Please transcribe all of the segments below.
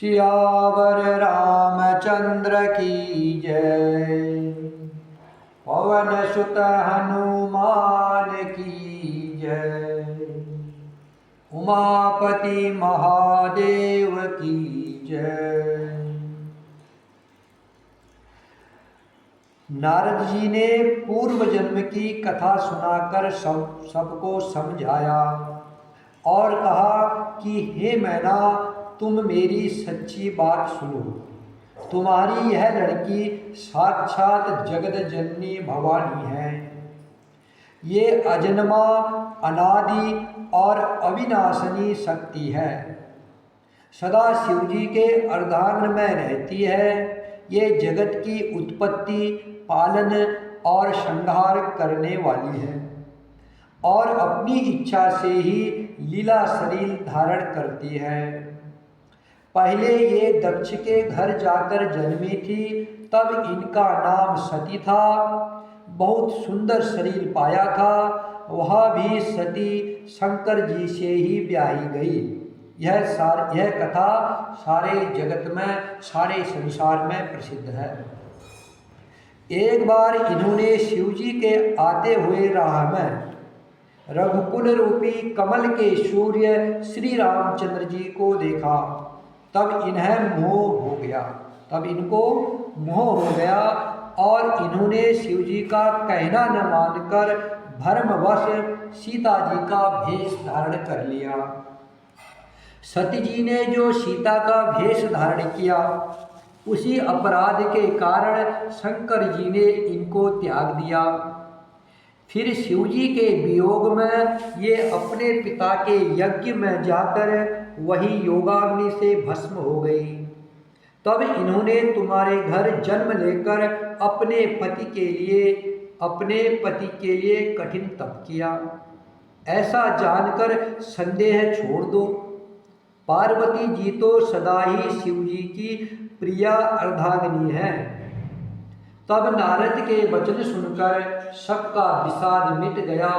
सियावर रामचंद्र की जय। पवन सुत हनुमान की जय। उमापति महादेव की जय। नारद जी ने पूर्व जन्म की कथा सुनाकर सबको समझाया और कहा कि हे मैना, तुम मेरी सच्ची बात सुनो। तुम्हारी यह लड़की साक्षात जगत जननी भवानी है। ये अजन्मा, अनादि और अविनाशनी शक्ति है। सदा शिव जी के अर्धांगिन में रहती है। ये जगत की उत्पत्ति, पालन और संहार करने वाली है और अपनी इच्छा से ही लीला शरीर धारण करती है। पहले ये दक्ष के घर जाकर जन्मी थी, तब इनका नाम सती था। बहुत सुंदर शरीर पाया था। वह भी सती शंकर जी से ही ब्याही गई। यह कथा सारे जगत में, सारे संसार में प्रसिद्ध है। एक बार इन्होंने शिव जी के आते हुए राह में रघुकुल रूपी कमल के सूर्य श्री रामचंद्र जी को देखा। तब इनको मोह हो गया और इन्होंने शिव जी का कहना न मानकर भ्रमवश सीता जी का भेष धारण कर लिया। सती जी ने जो सीता का भेष धारण किया, उसी अपराध के कारण शंकर जी ने इनको त्याग दिया। फिर शिव जी के वियोग में ये अपने पिता के यज्ञ में जाकर वही योगाग्नि से भस्म हो गई। तब इन्होंने तुम्हारे घर जन्म लेकर अपने पति के लिए कठिन तप किया। ऐसा जानकर संदेह छोड़ दो। पार्वती जी तो सदा ही शिव जी की प्रिया अर्धांगिनी है। तब नारद के वचन सुनकर सबका विषाद मिट गया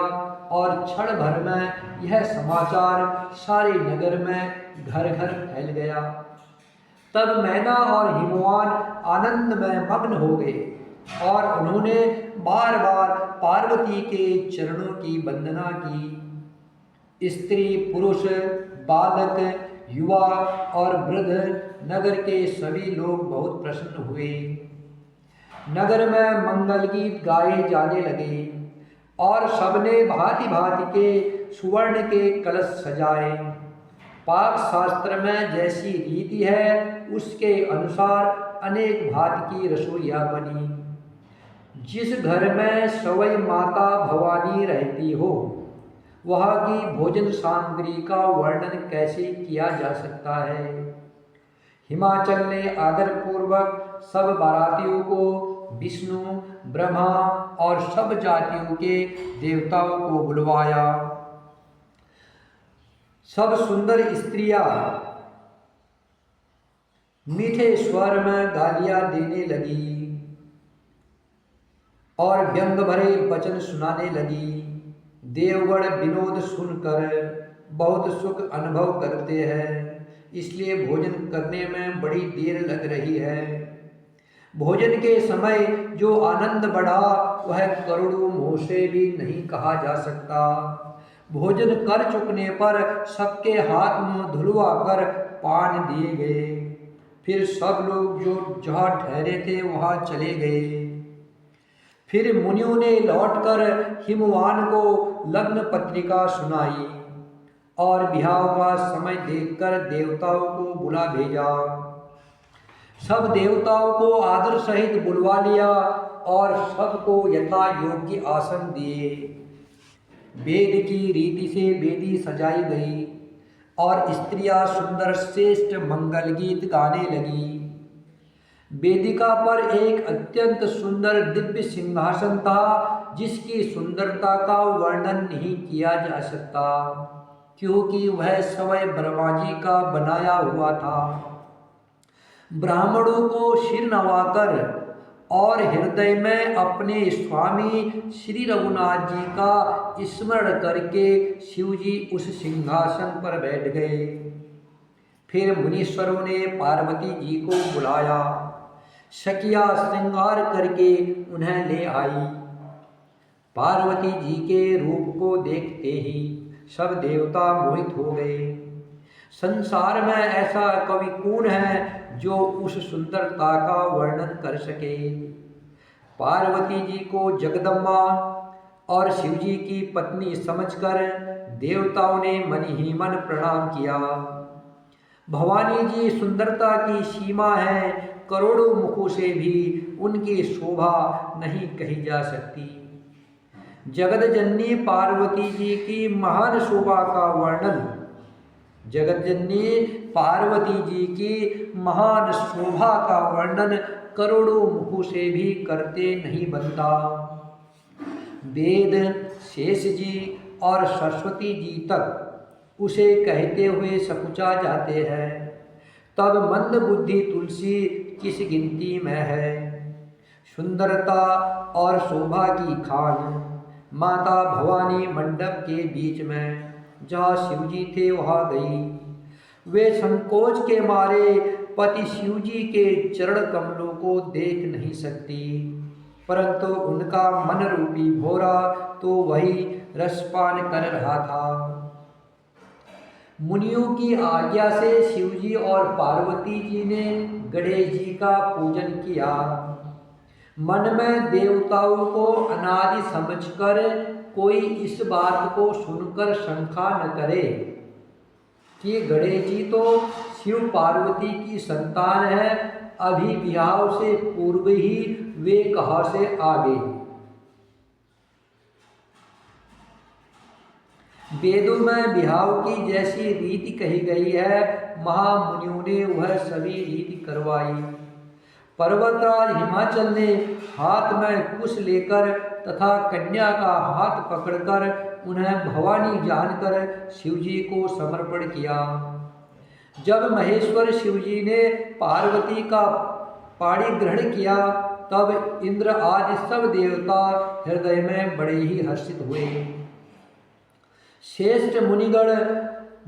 और क्षण भर में यह समाचार सारे नगर में घर घर फैल गया। तब मैना और हिमवान आनंद में मग्न हो गए और उन्होंने बार बार पार्वती के चरणों की वंदना की। स्त्री, पुरुष, बालक, युवा और वृद्ध, नगर के सभी लोग बहुत प्रसन्न हुए। नगर में मंगल गीत गाए जाने लगे और सबने भांति भांति के सुवर्ण के कलश सजाए। पाक शास्त्र में जैसी रीति है, उसके अनुसार अनेक भांति की रसोइयाँ बनी। जिस घर में सवई माता भवानी रहती हो, वहाँ की भोजन सामग्री का वर्णन कैसे किया जा सकता है। हिमाचल ने आदरपूर्वक सब बारातियों को विष्णु, ब्रह्मा और सब जातियों के देवताओं को बुलवाया। सब सुंदर स्त्रियां मीठे स्वर में गालियां देने लगी और व्यंग भरे वचन सुनाने लगी। देवगण विनोद सुनकर बहुत सुख अनुभव करते हैं, इसलिए भोजन करने में बड़ी देर लग रही है। भोजन के समय जो आनंद बढ़ा, वह करोड़ों मुँह से भी नहीं कहा जा सकता। भोजन कर चुकने पर सबके हाथ मुँह धुलवा कर पान दिए गए। फिर सब लोग जो जहाँ ठहरे थे वहाँ चले गए। फिर मुनियों ने लौटकर हिमवान को लग्न पत्रिका सुनाई और विवाह का समय देखकर देवताओं को बुला भेजा। सब देवताओं को आदर सहित बुलवा लिया और सबको यथा योग्य आसन दिए। वेद की रीति से वेदी सजाई गई और स्त्रियां सुंदर श्रेष्ठ मंगल गीत गाने लगी। वेदिका पर एक अत्यंत सुंदर दिव्य सिंहासन था, जिसकी सुंदरता का वर्णन नहीं किया जा सकता, क्योंकि वह स्वयं ब्रह्मा जी का बनाया हुआ था। ब्राह्मणों को सिर नवाकर और हृदय में अपने स्वामी श्री रघुनाथ जी का स्मरण करके शिव जी उस सिंहासन पर बैठ गए। फिर मुनीश्वरों ने पार्वती जी को बुलाया। सखिया श्रृंगार करके उन्हें ले आई। पार्वती जी के रूप को देखते ही सब देवता मोहित हो गए। संसार में ऐसा कवि कौन है जो उस सुंदरता का वर्णन कर सके। पार्वती जी को जगदम्बा और शिव जी की पत्नी समझकर देवताओं ने मन ही मन प्रणाम किया। भवानी जी सुंदरता की सीमा है, करोड़ों मुखों से भी उनकी शोभा नहीं कही जा सकती। जगत जननी पार्वती जी की महान शोभा का वर्णन, जगत जननी पार्वती जी की महान शोभा का वर्णन करोड़ों मुखों से भी करते नहीं बनता। वेद, शेष जी और सरस्वती जी तक उसे कहते हुए सकुचा जाते हैं, तब मंद बुद्धि तुलसी किस गिनती में है। सुंदरता और शोभा की खान माता भवानी मंडप के बीच में जहाँ शिवजी थे वहाँ गई। वे संकोच के मारे पति शिवजी के चरण कमलों को देख नहीं सकती, परंतु उनका मन रूपी भोरा तो वही रसपान कर रहा था। मुनियों की आज्ञा से शिवजी और पार्वती जी ने गणेश जी का पूजन किया। मन में देवताओं को अनादि समझकर कोई इस बात को सुनकर शंका न करे कि गणेश जी तो शिव पार्वती की संतान है, अभी ब्याह से पूर्व ही वे कहाँ से आ गए। वेदों में ब्याह की जैसी रीति कही गई है, महामुनियों ने वह सभी रीति करवाई। पर्वतराज हिमाचल ने हाथ में कुश लेकर तथा कन्या का हाथ पकड़कर उन्हें भवानी जानकर शिवजी को समर्पण किया। जब महेश्वर शिवजी ने पार्वती का पाणी ग्रहण किया, तब इंद्र आदि सब देवता हृदय में बड़े ही हर्षित हुए। श्रेष्ठ मुनिगण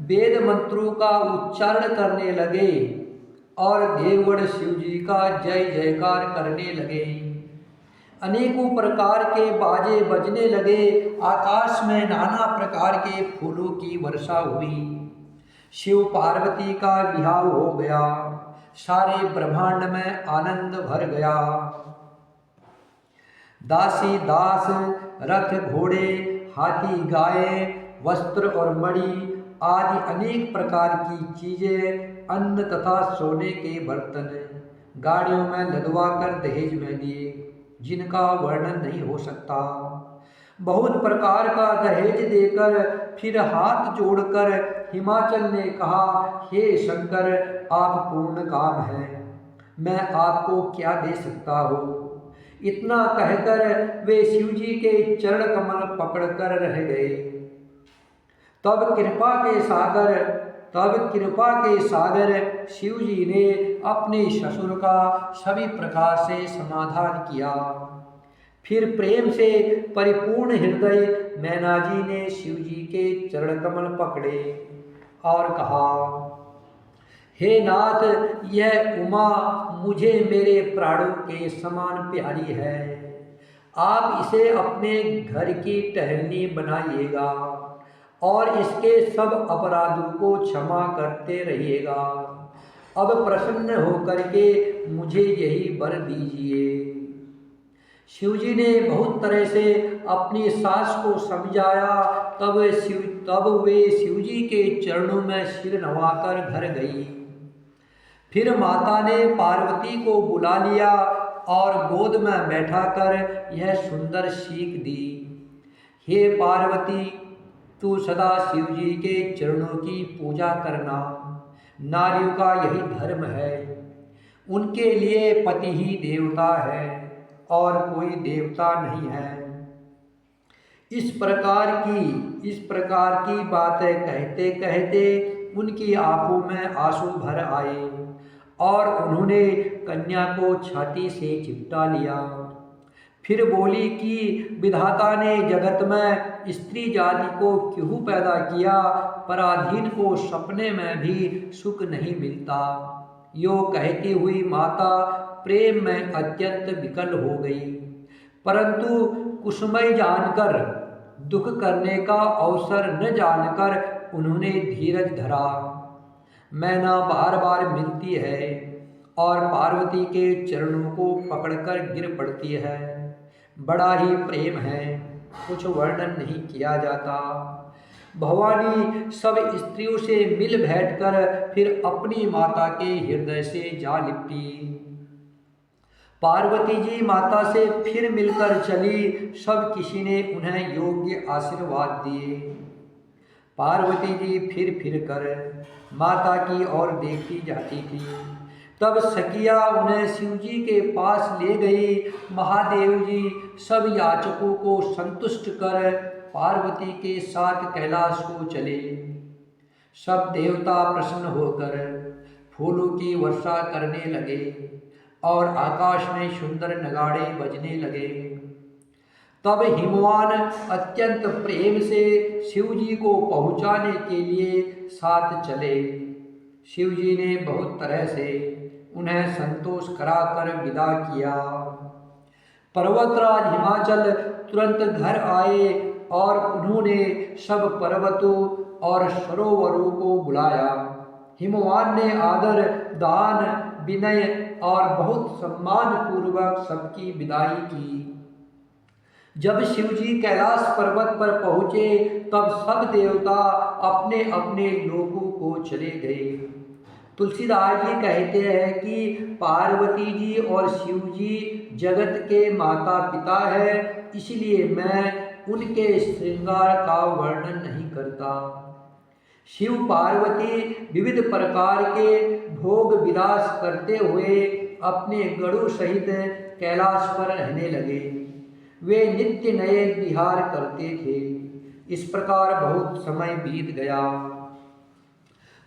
वेद मंत्रों का उच्चारण करने लगे और देवगण शिवजी का जय जयकार करने लगे। अनेकों प्रकार के बाजे बजने लगे, आकाश में नाना प्रकार के फूलों की वर्षा हुई। शिव पार्वती का विवाह हो गया, सारे ब्रह्मांड में आनंद भर गया। दासी दास, रथ घोड़े, हाथी गाय, वस्त्र और मणि आदि अनेक प्रकार की चीजें, अन्न तथा सोने के बर्तन गाड़ियों में लदवा कर दहेज में दिए, जिनका वर्णन नहीं हो सकता। बहुत प्रकार का दहेज देकर फिर हाथ जोड़कर हिमाचल ने कहा, हे शंकर, आप पूर्ण काम हैं, मैं आपको क्या दे सकता हूँ। इतना कहकर वे शिवजी के चरण कमल पकड़कर रह गए। तब कृपा के सागर शिवजी ने अपने ससुर का सभी प्रकार से समाधान किया। फिर प्रेम से परिपूर्ण हृदय मैना जी ने शिवजी के चरण कमल पकड़े और कहा, हे नाथ, यह उमा मुझे मेरे प्राणों के समान प्यारी है, आप इसे अपने घर की टहलनी बनाइएगा और इसके सब अपराधों को क्षमा करते रहिएगा। अब प्रसन्न होकर के मुझे यही वर दीजिए। शिवजी ने बहुत तरह से अपनी सास को समझाया, तब वे शिवजी के चरणों में सिर नवाकर घर गई। फिर माता ने पार्वती को बुला लिया और गोद में बैठाकर यह सुंदर सीख दी, हे पार्वती, तू सदा शिवजी के चरणों की पूजा करना, नारियों का यही धर्म है। उनके लिए पति ही देवता है और कोई देवता नहीं है। इस प्रकार की बातें कहते कहते उनकी आंखों में आंसू भर आए और उन्होंने कन्या को छाती से चिपटा लिया। फिर बोली कि विधाता ने जगत में स्त्री जाति को क्यों पैदा किया, पराधीन को सपने में भी सुख नहीं मिलता। यो कहती हुई माता प्रेम में अत्यंत विकल हो गई, परंतु कुसुमय जानकर, दुख करने का अवसर न जानकर उन्होंने धीरज धरा। मैना बार बार मिलती है और पार्वती के चरणों को पकड़कर गिर पड़ती है। बड़ा ही प्रेम है, कुछ वर्णन नहीं किया जाता। भवानी सब स्त्रियों से मिल बैठकर फिर अपनी माता के हृदय से जा लिपटी। पार्वती जी माता से फिर मिलकर चली। सब किसी ने उन्हें योग्य आशीर्वाद दिए। पार्वती जी फिर कर माता की ओर देखती जाती थी। तब सखिया उन्हें शिव जी के पास ले गई। महादेव जी सब याचकों को संतुष्ट कर पार्वती के साथ कैलाश को चले। सब देवता प्रसन्न होकर फूलों की वर्षा करने लगे और आकाश में सुंदर नगाड़े बजने लगे। तब हिमवान अत्यंत प्रेम से शिव जी को पहुँचाने के लिए साथ चले। शिव जी ने बहुत तरह से उन्हें संतोष कराकर विदा किया। पर्वतराज हिमाचल तुरंत घर आए और उन्होंने सब पर्वतों और सरोवरों को बुलाया। हिमवान ने आदर, दान, विनय और बहुत सम्मान पूर्वक सबकी विदाई की। जब शिव जी कैलाश पर्वत पर पहुँचे तब सब देवता अपने अपने लोकों को चले गए। तुलसीदास जी कहते हैं कि पार्वती जी और शिव जी जगत के माता पिता है, इसलिए मैं उनके श्रृंगार का वर्णन नहीं करता। शिव पार्वती विविध प्रकार के भोग विलास करते हुए अपने गणों सहित कैलाश पर रहने लगे। वे नित्य नए विहार करते थे। इस प्रकार बहुत समय बीत गया।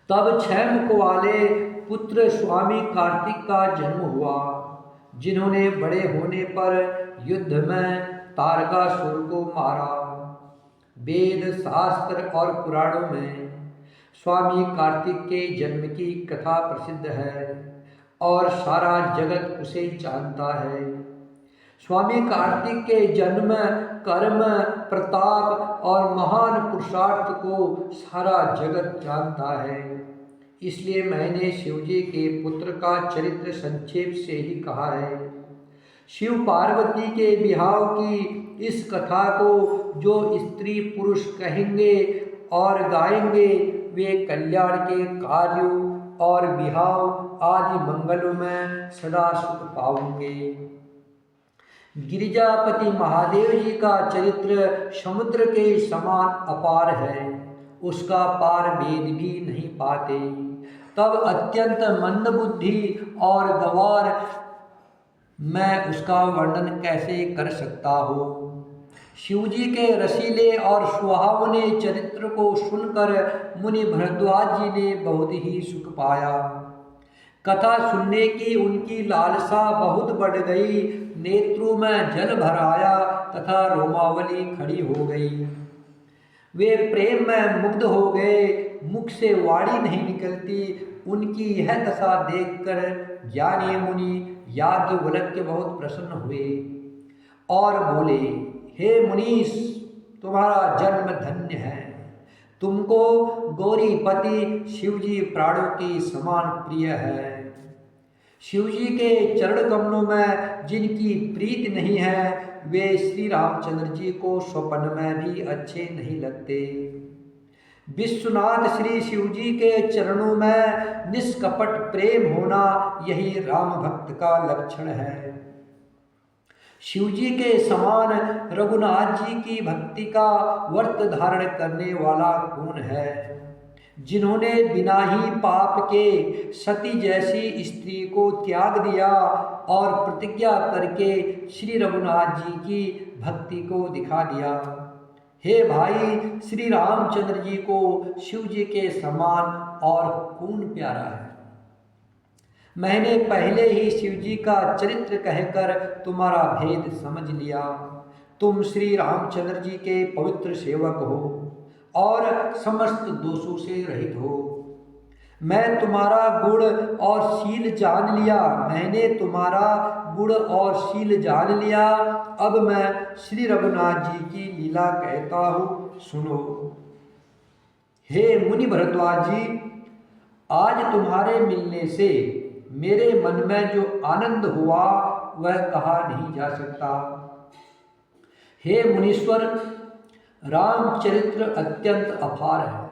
तब 6 मुख वाले पुत्र स्वामी कार्तिक का जन्म हुआ, जिन्होंने बड़े होने पर युद्ध में तारकासुर को मारा। वेद, शास्त्र और पुराणों में स्वामी कार्तिक के जन्म की कथा प्रसिद्ध है और सारा जगत उसे जानता है। स्वामी कार्तिक के जन्म, कर्म, प्रताप और महान पुरुषार्थ को सारा जगत जानता है। इसलिए मैंने शिवजी के पुत्र का चरित्र संक्षेप से ही कहा है। शिव पार्वती के विवाह की इस कथा को जो स्त्री पुरुष कहेंगे और गाएंगे वे कल्याण के कार्यों और विवाह आदि मंगलों में सदा सुख पाएंगे। गिरिजापति महादेव जी का चरित्र समुद्र के समान अपार है, उसका पार वेद भी नहीं पाते। तब अत्यंत मंदबुद्धि और गंवार मैं उसका वर्णन कैसे कर सकता हूँ। शिवजी के रसीले और सुहावने चरित्र को सुनकर मुनि भरद्वाज जी ने बहुत ही सुख पाया। कथा सुनने की उनकी लालसा बहुत बढ़ गई। नेत्रों में जल भर आया तथा रोमावली खड़ी हो गई। वे प्रेम में मुग्ध हो गए, मुख से वाणी नहीं निकलती। उनकी यह दशा देखकर ज्ञानी मुनि याज्ञवल्क्य बहुत प्रसन्न हुए और बोले, हे मुनीश, तुम्हारा जन्म धन्य है। तुमको गौरीपति शिवजी प्राणों की समान प्रिय है। शिवजी के चरण कमलों में जिनकी प्रीत नहीं है वे श्री रामचंद्र जी को स्वप्न में भी अच्छे नहीं लगते। विश्वनाथ श्री शिवजी के चरणों में निष्कपट प्रेम होना यही राम भक्त का लक्षण है। शिवजी के समान रघुनाथ जी की भक्ति का व्रत धारण करने वाला कौन है। जिन्होंने बिना ही पाप के सती जैसी स्त्री को त्याग दिया और प्रतिज्ञा करके श्री रघुनाथ जी की भक्ति को दिखा दिया। हे भाई, श्री रामचंद्र जी को शिव जी के समान और कौन प्यारा है। मैंने पहले ही शिव जी का चरित्र कहकर तुम्हारा भेद समझ लिया। तुम श्री रामचंद्र जी के पवित्र सेवक हो और समस्त दोषों से रहित हो। मैं तुम्हारा गुण और शील जान लिया। मैंने तुम्हारा गुण और शील जान लिया। अब मैं श्री रघुनाथ जी की लीला कहता हूँ, सुनो। हे मुनि भरद्वाज जी, आज तुम्हारे मिलने से मेरे मन में जो आनंद हुआ वह कहा नहीं जा सकता। हे मुनीश्वर, रामचरित्र अत्यंत अपार है।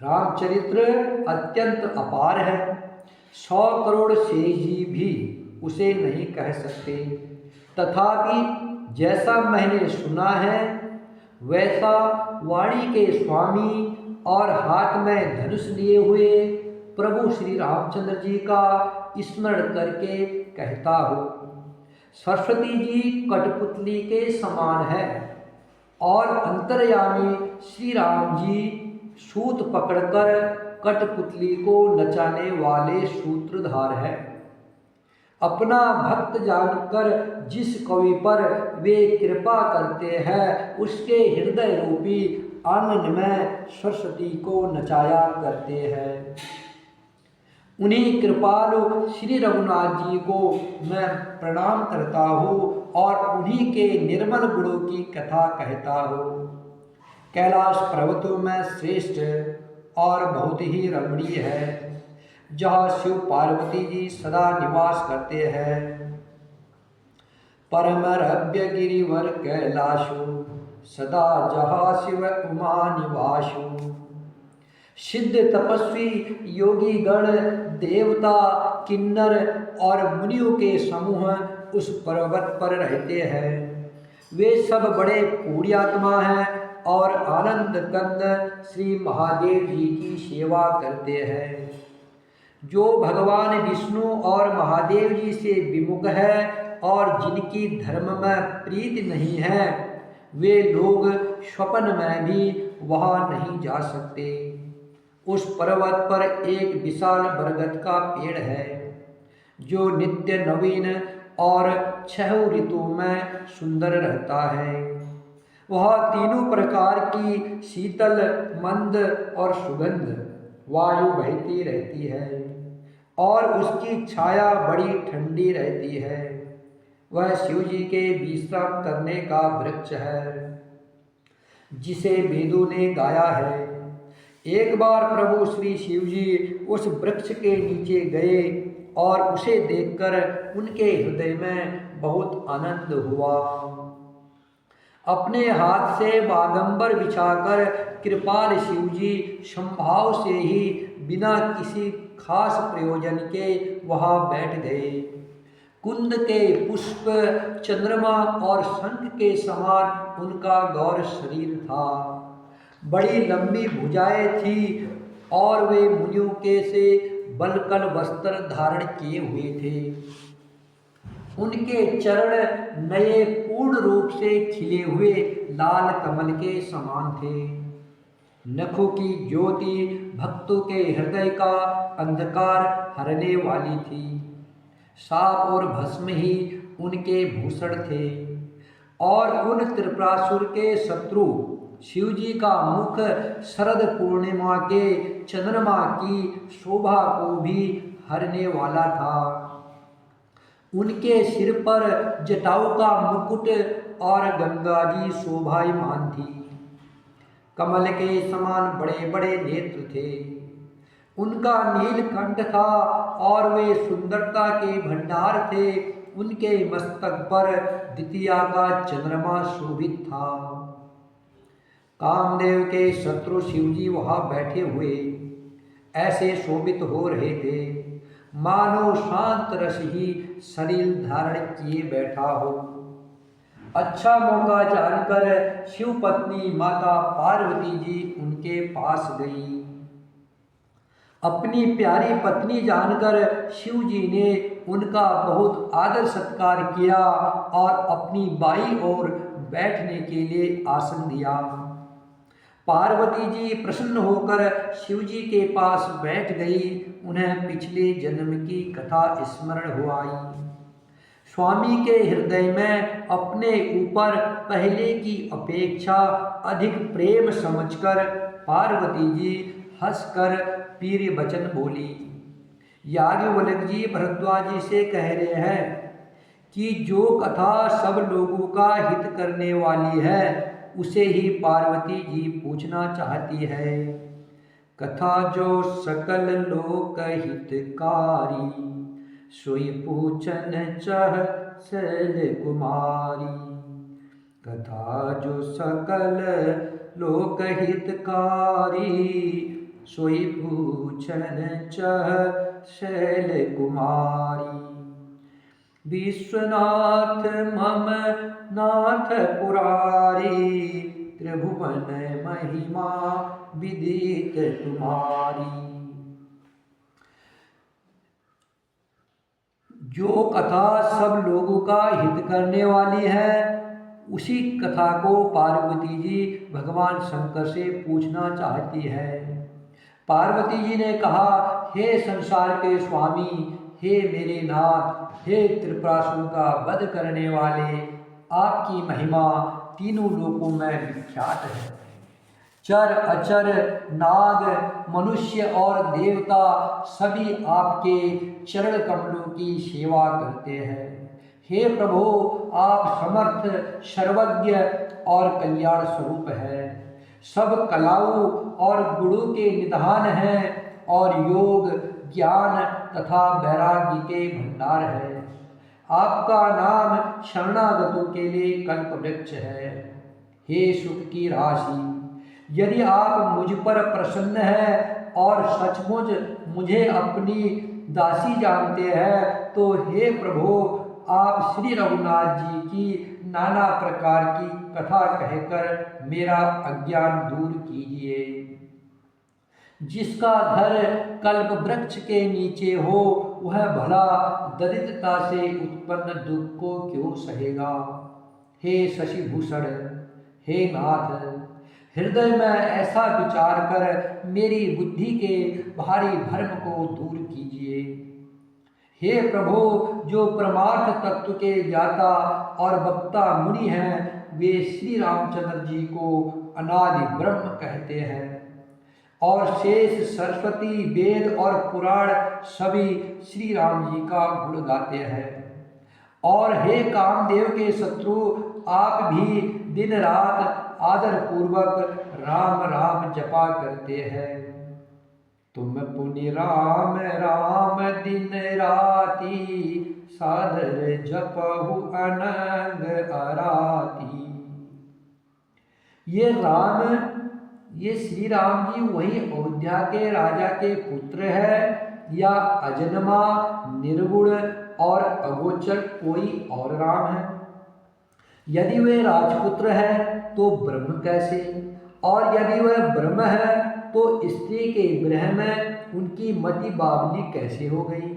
रामचरित्र अत्यंत अपार है। 100 करोड़ शेष जी भी उसे नहीं कह सकते। तथापि जैसा मैंने सुना है वैसा वाणी के स्वामी और हाथ में धनुष लिए हुए प्रभु श्री रामचंद्र जी का स्मरण करके कहता हूँ। सरस्वती जी कठपुतली के समान है और अंतर्यामी श्री राम जी सूत पकड़कर कठपुतली को नचाने वाले सूत्रधार है। अपना भक्त जानकर जिस कवि पर वे कृपा करते हैं उसके हृदय रूपी आंगन में सरस्वती को नचाया करते हैं। उन्हीं कृपालु श्री रघुनाथ जी को मैं प्रणाम करता हूँ और उन्हीं के निर्मल गुणों की कथा कहता हूँ। कैलाश पर्वतों में श्रेष्ठ और बहुत ही रमणीय है, जहाँ शिव पार्वती जी सदा निवास करते हैं। परम रव्य गिरिवर कैलाशु सदा जहाँ शिव उमा निवासु। सिद्ध तपस्वी योगी गण देवता किन्नर और मुनियों के समूह उस पर्वत पर रहते हैं। वे सब बड़े पुण्यात्मा हैं और आनंद कंद श्री महादेव जी की सेवा करते हैं। जो भगवान विष्णु और महादेव जी से विमुख है और जिनकी धर्म में प्रीति नहीं है, वे लोग स्वप्न में भी वहाँ नहीं जा सकते। उस पर्वत पर एक विशाल बरगद का पेड़ है जो नित्य नवीन और 6 ऋतुओं में सुंदर रहता है। वह तीनों प्रकार की शीतल, मंद और सुगंध वायु बहती रहती है और उसकी छाया बड़ी ठंडी रहती है। वह शिव जी के विश्राम करने का वृक्ष है जिसे वेदों ने गाया है। एक बार प्रभु श्री शिव जी उस वृक्ष के नीचे गए और उसे देखकर उनके हृदय में बहुत आनंद हुआ। अपने हाथ से बागंबर बिछाकर कृपाल शिव जी संभाव से ही बिना किसी खास प्रयोजन के वहाँ बैठ गए। कुंद के पुष्प, चंद्रमा और शंख के समान उनका गौर शरीर था। बड़ी लंबी भुजाएं थी और वे मुनियों के से बलकल वस्त्र धारण किए हुए थे। उनके चरण नए पूर्ण रूप से खिले हुए लाल कमल के समान थे। नखों की ज्योति भक्तों के हृदय का अंधकार हरने वाली थी। साप और भस्म ही उनके भूषण थे और उन त्रिपुरासुर के शत्रु शिव जी का मुख शरद पूर्णिमा के चंद्रमा की शोभा को भी हरने वाला था। उनके सिर पर जटाओं का मुकुट और गंगा जी शोभायमान थी। कमल के समान बड़े बड़े नेत्र थे। उनका नीलकंठ था और वे सुंदरता के भंडार थे। उनके मस्तक पर द्वितीया का चंद्रमा शोभित था। कामदेव के शत्रु शिवजी वहाँ बैठे हुए ऐसे शोभित हो रहे थे मानो शांत रस ही शरीर धारण किए बैठा हो। अच्छा मौका जानकर शिव पत्नी माता पार्वती जी उनके पास गई। अपनी प्यारी पत्नी जानकर शिव जी ने उनका बहुत आदर सत्कार किया और अपनी बाई ओर बैठने के लिए आसन दिया। पार्वती जी प्रसन्न होकर शिव जी के पास बैठ गई। उन्हें पिछले जन्म की कथा स्मरण हो आई। स्वामी के हृदय में अपने ऊपर पहले की अपेक्षा अधिक प्रेम समझकर पार्वती जी हंसकर प्रिय वचन बोली। याज्ञवल्क्य जी भरद्वाज जी से कह रहे हैं कि जो कथा सब लोगों का हित करने वाली है उसे ही पार्वती जी पूछना चाहती है। कथा जो सकल लोक हितकारी, सोई पूछन चह शैल कुमारी। कथा जो सकल लोक हितकारी, सोई पूछन चह शैल कुमारी। विश्वनाथ मम नाथ पुरारी, त्रिभुवन महिमा विदित तुम्हारी। जो कथा सब लोगों का हित करने वाली है उसी कथा को पार्वती जी भगवान शंकर से पूछना चाहती है। पार्वती जी ने कहा, हे संसार के स्वामी, हे मेरे नाथ, हे त्रिपुरासुर का वध करने वाले, आपकी महिमा तीनों लोकों में विख्यात है। चर अचर नाग मनुष्य और देवता सभी आपके चरण कमलों की सेवा करते हैं। हे प्रभु, आप समर्थ, सर्वज्ञ और कल्याण स्वरूप है। सब कलाओं और गुणों के निधान हैं और योग ज्ञान तथा वैराग्य के भंडार है। आपका नाम शरणागतों के लिए कल्प वृक्ष है। हे सुख की राशि, यदि आप मुझ पर प्रसन्न हैं और सचमुच मुझे अपनी दासी जानते हैं तो हे प्रभु, आप श्री रघुनाथ जी की नाना प्रकार की कथा कहकर मेरा अज्ञान दूर कीजिए। जिसका घर कल्प वृक्ष के नीचे हो वह भला दरिद्रता से उत्पन्न दुख को क्यों सहेगा। हे शशिभूषण, हे नाथ, हृदय में ऐसा विचार कर मेरी बुद्धि के भारी भ्रम को दूर कीजिए। हे प्रभु, जो परमार्थ तत्व के ज्ञाता और वक्ता मुनि हैं वे श्री रामचंद्र जी को अनादि ब्रह्म कहते हैं और शेष सरस्वती वेद और पुराण सभी श्री राम जी का गुण गाते हैं। और हे कामदेव के शत्रु, आप भी दिन रात आदर पूर्वक राम राम जपा करते हैं। तुम पुनि राम राम दिन राती, सादर जपहु अनंग अराती। ये श्री राम जी वही अयोध्या के राजा के पुत्र है या अजन्मा निर्गुण और अगोचर कोई और राम है। यदि वे राजपुत्र है तो ब्रह्म कैसे, और यदि वह ब्रह्म है तो स्त्री के विरह में उनकी मति बावली कैसे हो गई।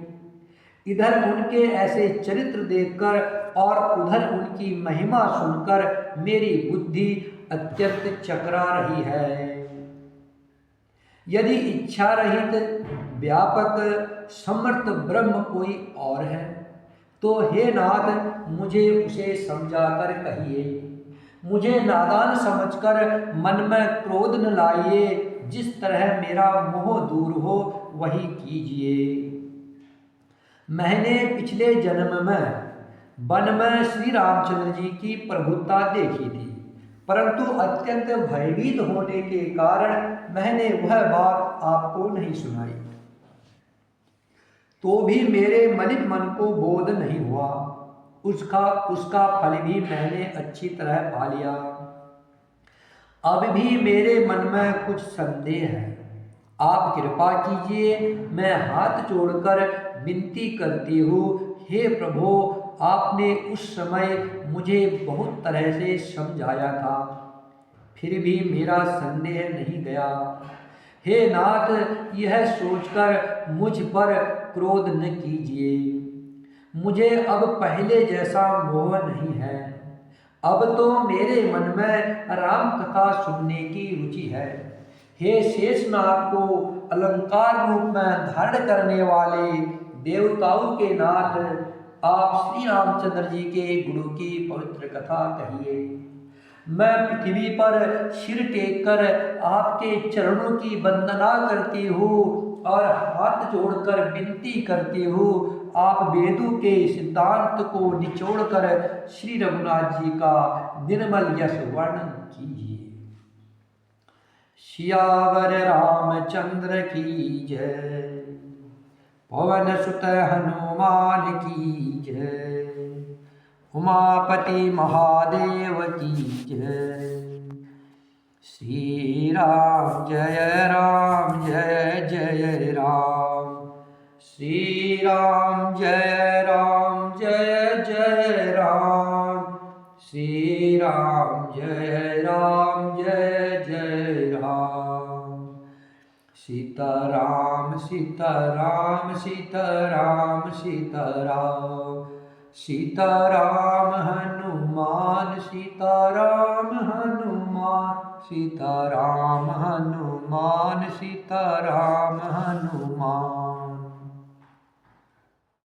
इधर उनके ऐसे चरित्र देखकर और उधर उनकी महिमा सुनकर मेरी बुद्धि अत्यंत चकरा रही है। यदि इच्छा रहित व्यापक समर्थ ब्रह्म कोई और है तो हे नाथ, मुझे उसे समझाकर कहिए। मुझे नादान समझकर मन में क्रोध न लाइए। जिस तरह मेरा मोह दूर हो वही कीजिए। मैंने पिछले जन्म में वन में श्री रामचंद्र जी की प्रभुता देखी थी, परंतु अत्यंत भयभीत होने के कारण मैंने वह बात आपको नहीं सुनाई। तो भी मेरे मलिन मन को बोध नहीं हुआ। उसका फल भी मैंने अच्छी तरह पा लिया। अब भी मेरे मन में कुछ संदेह है। आप कृपा कीजिए, मैं हाथ जोड़कर विनती करती हूँ। हे प्रभु, आपने उस समय मुझे बहुत तरह से समझाया था, फिर भी मेरा संदेह नहीं गया। हे नाथ, यह सोचकर मुझ पर क्रोध न कीजिए। मुझे अब पहले जैसा मोह नहीं है। अब तो मेरे मन में राम कथा सुनने की रुचि है। हे शेषनाग को अलंकार रूप में धारण करने वाले देवताओं के नाथ, आप श्री रामचंद्र जी के गुणों की पवित्र कथा कहिए। मैं पृथ्वी पर सिर टेक कर आपके चरणों की वंदना करती हूँ और हाथ जोड़कर विनती करती हूँ, आप वेदों के सिद्धांत को निचोड़कर श्री रघुनाथ जी का निर्मल यश वर्णन कीजिए। सियावर रामचंद्र की जय, पवन सुत हनुमान की जय, उमापति महादेव की जय। श्री राम जय जय राम, श्री राम जय जय राम, श्री राम जय जय राम। सीताराम सीताराम सीताराम सीताराम, सीताराम हनुमान सीताराम हनुमान, सीताराम हनुमान सीताराम हनुमान।